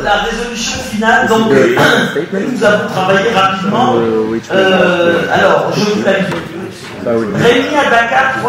la résolution finale, donc nous avons travaillé rapidement. Alors, je vous l'ai dit. Réunis à Dakar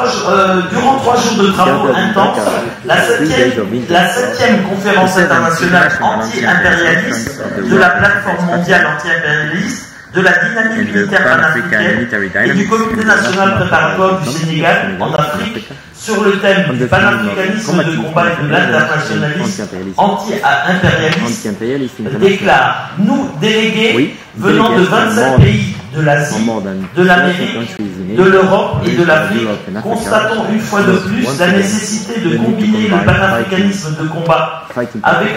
durant 3 jours de travaux intenses, la 7e conférence internationale anti-impérialiste de la plateforme mondiale anti-impérialiste, de la dynamique militaire panafricaine et du comité national préparatoire du Sénégal en Afrique sur le thème du panafricanisme de combat et de l'internationalisme anti-impérialiste déclare: nous, délégués venant de 25 pays de l'Asie, de l'Amérique, de l'Europe et de l'Afrique, constatons une fois de plus la nécessité de combiner le panafricanisme de combat avec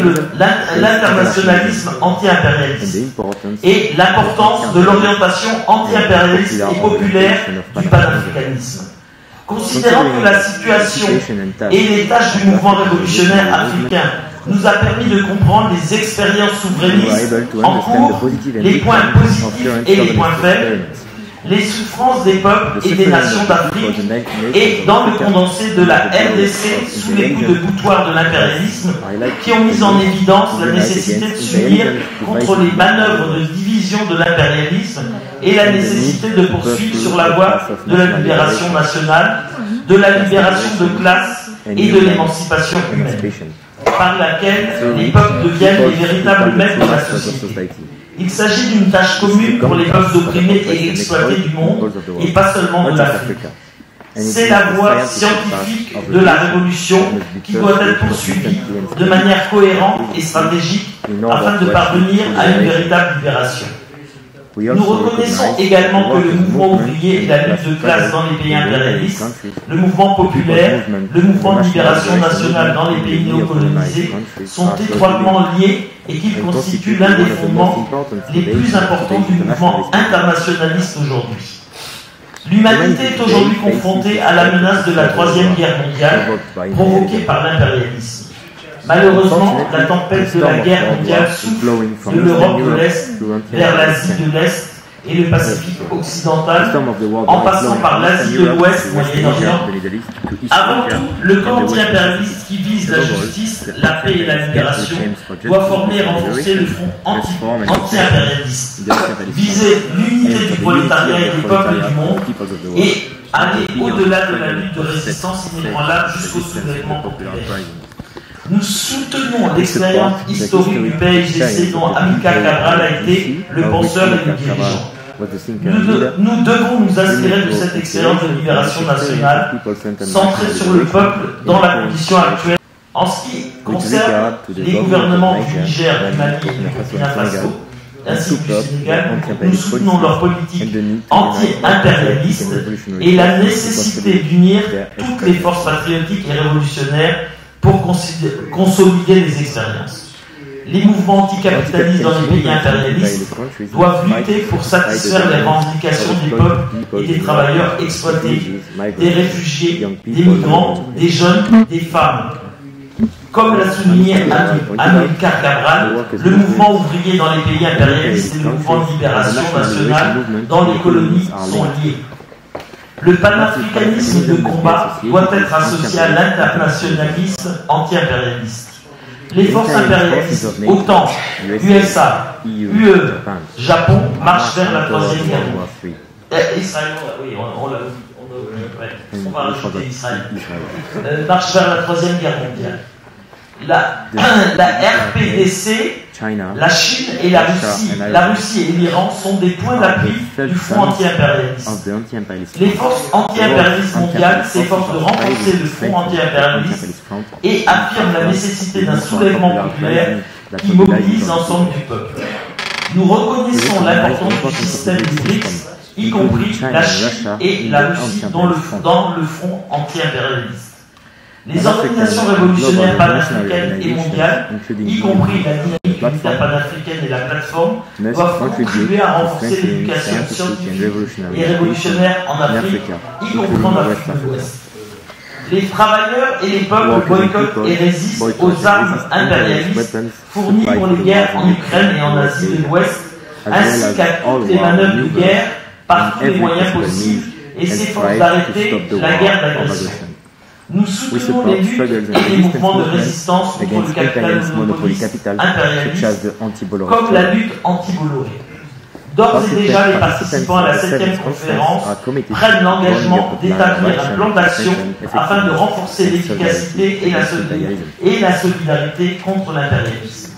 l'internationalisme anti-impérialiste et l'importance de l'orientation anti-impérialiste et populaire du panafricanisme. Considérant que la situation et les tâches du mouvement révolutionnaire africain nous a permis de comprendre les expériences souverainistes en cours, les points positifs et les points faibles, les souffrances des peuples et des nations d'Afrique, et dans le condensé de la RDC sous les coups de boutoir de l'impérialisme, qui ont mis en évidence la nécessité de s'unir contre les manœuvres de division de l'impérialisme et la nécessité de poursuivre sur la voie de la libération nationale, de la libération de classe et de l'émancipation humaine, par laquelle les peuples deviennent les véritables maîtres de la société. Il s'agit d'une tâche commune pour les peuples opprimés et exploités du monde, et pas seulement de l'Afrique. C'est la voie scientifique de la révolution qui doit être poursuivie de manière cohérente et stratégique afin de parvenir à une véritable libération. Nous reconnaissons également que le mouvement ouvrier et la lutte de classe dans les pays impérialistes, le mouvement populaire, le mouvement de libération nationale dans les pays néocolonisés sont étroitement liés et qu'ils constituent l'un des fondements les plus importants du mouvement internationaliste aujourd'hui. L'humanité est aujourd'hui confrontée à la menace de la Troisième Guerre mondiale provoquée par l'impérialisme. Malheureusement, la tempête de la guerre mondiale souffle de l'Europe de l'Est vers l'Asie de l'Est et le Pacifique occidental, en passant par l'Asie de l'Ouest, Moyen-Orient. Avant tout, le camp anti-impérialiste qui vise la justice, la paix et la libération doit former et renforcer le front anti-impérialiste, viser l'unité du prolétariat et des peuples du monde et aller au-delà de la lutte de résistance inébranlable jusqu'au soulèvement populaire. Nous soutenons l'expérience historique du PAIGC dont Amilcar Cabral a été le penseur et le dirigeant. Nous devons nous inspirer de cette expérience de libération nationale centrée sur le peuple dans la condition actuelle. En ce qui concerne les gouvernements du Niger, du Mali et du Burkina Faso, ainsi que du Sénégal, nous soutenons leur politique anti-impérialiste et la nécessité d'unir toutes les forces patriotiques et révolutionnaires pour consolider les expériences. Les mouvements anticapitalistes dans les pays impérialistes doivent lutter pour satisfaire les revendications des peuples et des travailleurs exploités, des réfugiés, des migrants, des jeunes, des femmes. Comme l'a souligné Amilcar Cabral, le mouvement ouvrier dans les pays impérialistes et le mouvement de libération nationale dans les colonies sont liés. Le panafricanisme de combat doit être associé à l'internationalisme anti-impérialiste. Les forces impérialistes, autant USA, UE, Japon, marchent vers la Troisième Guerre mondiale. Israël, oui, on va rajouter Israël. Marche vers la Troisième Guerre mondiale. La RPDC, la Chine et la Russie et l'Iran sont des points d'appui du front anti-impérialiste. Les forces anti-impérialistes mondiales s'efforcent de renforcer le front anti-impérialiste et affirment la nécessité d'un soulèvement populaire qui mobilise l'ensemble du peuple. Nous reconnaissons l'importance du système du BRICS, y compris la Chine et la Russie dans le front anti-impérialiste. Les organisations révolutionnaires panafricaines et mondiales, y compris la dynamique militaire panafricaine et la plateforme, doivent contribuer à renforcer l'éducation scientifique et révolutionnaire en Afrique, y compris en Afrique de l'Ouest. Les travailleurs et les peuples boycottent et résistent aux armes impérialistes fournies pour les guerres en Ukraine et en Asie de l'Ouest, ainsi qu'à toutes les manœuvres de guerre par tous les moyens possibles et s'efforcent d'arrêter la guerre d'agression. Nous soutenons les luttes et les mouvements de résistance contre le capitalisme monopoliste impérialiste, comme la lutte anti-Bolloré. D'ores et déjà, les participants à la 7e conférence prennent l'engagement d'établir un plan d'action afin de renforcer l'efficacité et la solidarité contre l'impérialisme.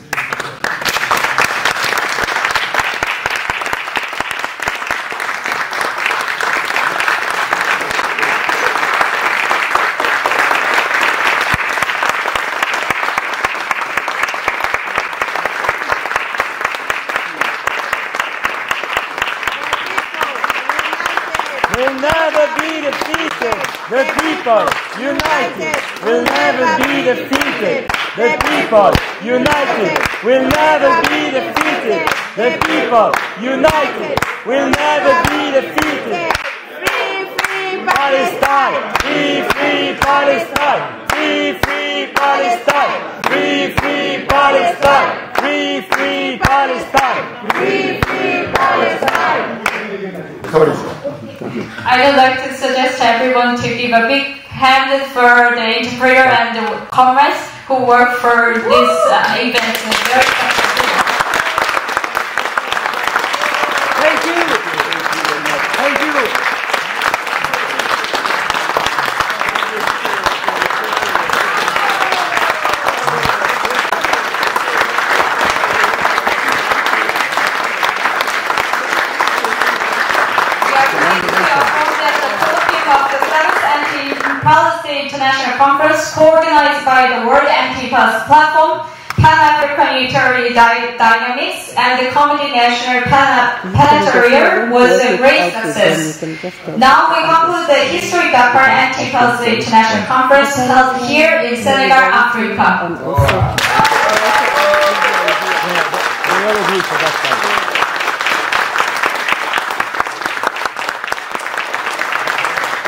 Will never be defeated. The people united will never be defeated. The people united will never be defeated. The people united will never be defeated. Free, free Palestine. Free, free Palestine. Free, free Palestine. Free, free Palestine. Free, free Palestine. Free, free Palestine. I would like to suggest everyone to give a big hand for the interpreter and the comrades who work for this event. Thank you. Thank you. Palestine International Conference, co-organized by the World Anti-Paz Platform, Pan-African Unitary Dynamics, and the Committee National Planetarium was a great success. Now we conclude the history background Anti-Paz International Conference held here in Senegal, Africa.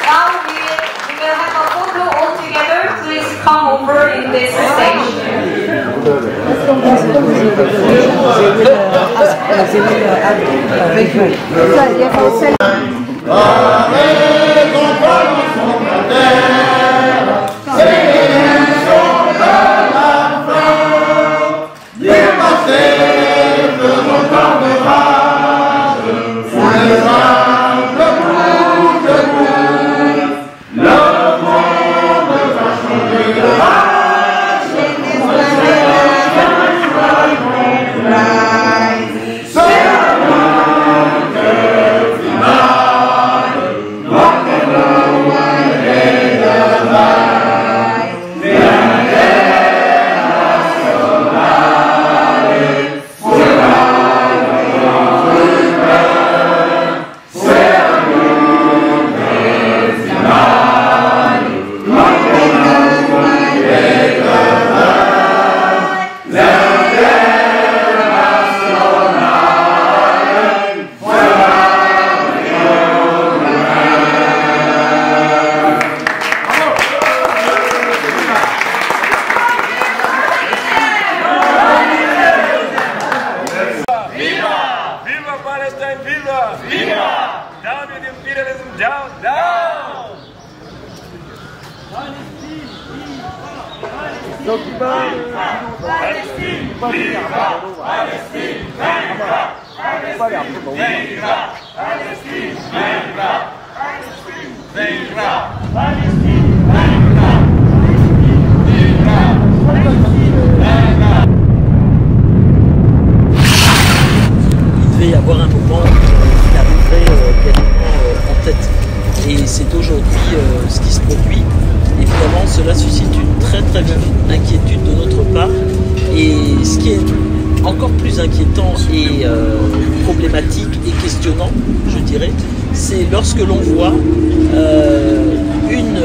Now we will have a photo all together. Please come over in this stage. Down with imperialism, down, down! Palestine, viva! Palestine, viva! Palestine, viva! Palestine, viva! Palestine, viva! Palestine, Il devait y avoir un moment qui arriverait quasiment en tête. Et c'est aujourd'hui ce qui se produit. Évidemment, cela suscite une très très vive inquiétude de notre part. Et ce qui est encore plus inquiétant et problématique et questionnant, je dirais, c'est lorsque l'on voit une